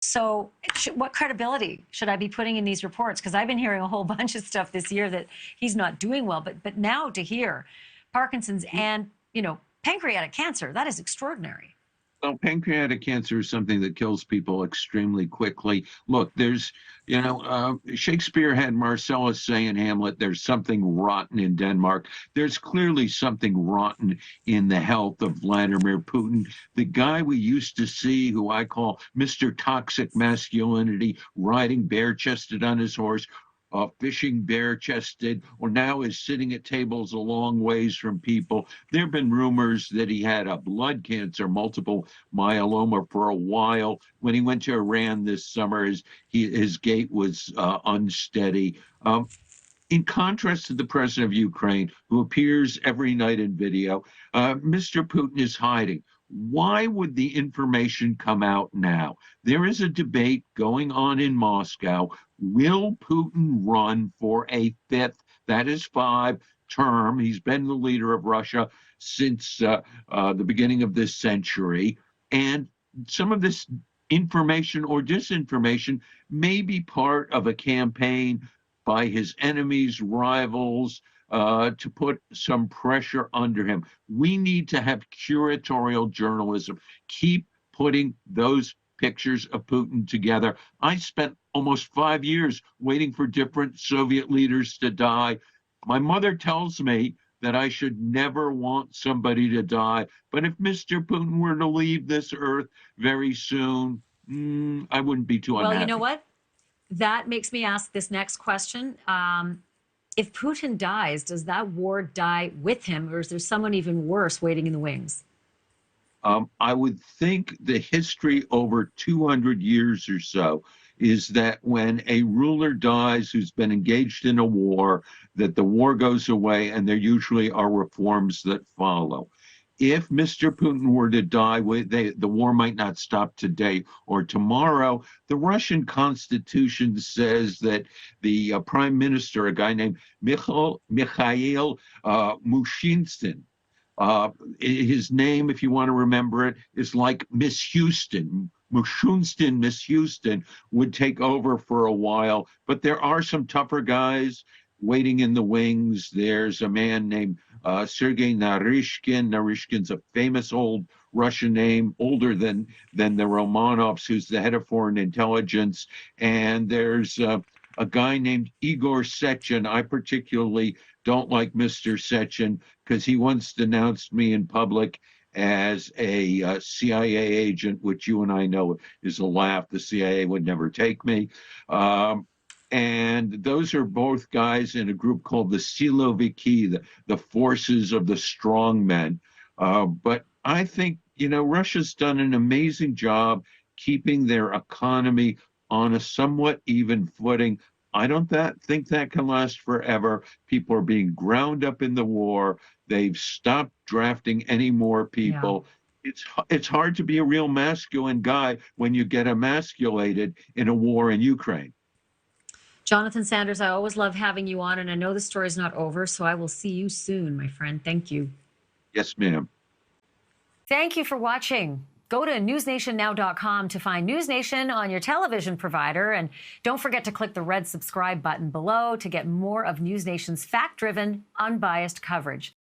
So what credibility should I be putting in these reports? Because I've been hearing a whole bunch of stuff this year that he's not doing well. But now to hear Parkinson's and, pancreatic cancer, that is extraordinary. Well, pancreatic cancer is something that kills people extremely quickly. Look, Shakespeare had Marcellus say in Hamlet, there's something rotten in Denmark. There's clearly something rotten in the health of Vladimir Putin, the guy we used to see, who I call Mr. Toxic Masculinity, riding bare-chested on his horse, fishing bare-chested, or now is sitting at tables a long ways from people. There have been rumors that he had a blood cancer, multiple myeloma, for a while. When he went to Iran this summer, his gait was unsteady. In contrast to the president of Ukraine, who appears every night in video, Mr. Putin is hiding. Why would the information come out now? There is a debate going on in Moscow. Will Putin run for a fifth, that is 5, term? He's been the leader of Russia since the beginning of this century. And some of this information or disinformation may be part of a campaign by his enemies, rivals, to put some pressure under him. We need to have curatorial journalism. Keep putting those pictures of Putin together. I spent almost 5 years waiting for different Soviet leaders to die. My mother tells me that I should never want somebody to die. But if Mr. Putin were to leave this earth very soon, I wouldn't be too unhappy. Well, you know what? That makes me ask this next question. If Putin dies, does that war die with him, or is there someone even worse waiting in the wings? I would think the history over 200 years or so is that when a ruler dies who's been engaged in a war, that the war goes away and there usually are reforms that follow. If Mr. Putin were to die, the war might not stop today or tomorrow. The Russian constitution says that the prime minister, a guy named Mikhail Mushinstin, his name, if you want to remember it, is like Miss Houston. Mushunstin, Miss Houston, would take over for a while. But there are some tougher guys waiting in the wings. There's a man named Sergei Narishkin. Narishkin's a famous old Russian name, older than the Romanovs, who's the head of foreign intelligence. And there's a guy named Igor Sechin. I particularly don't like Mr. Sechin because he once denounced me in public as a CIA agent, which you and I know is a laugh. The CIA would never take me. And those are both guys in a group called the Siloviki, the forces of the strong men. But I think, Russia's done an amazing job keeping their economy on a somewhat even footing. I don't think that can last forever. People are being ground up in the war. They've stopped drafting any more people. Yeah. It's hard to be a real masculine guy when you get emasculated in a war in Ukraine. Jonathan Sanders, I always love having you on, and I know the story's not over, so I will see you soon, my friend. Thank you. Yes, ma'am. Thank you for watching. Go to newsnationnow.com to find NewsNation on your television provider. And don't forget to click the red subscribe button below to get more of NewsNation's fact-driven, unbiased coverage.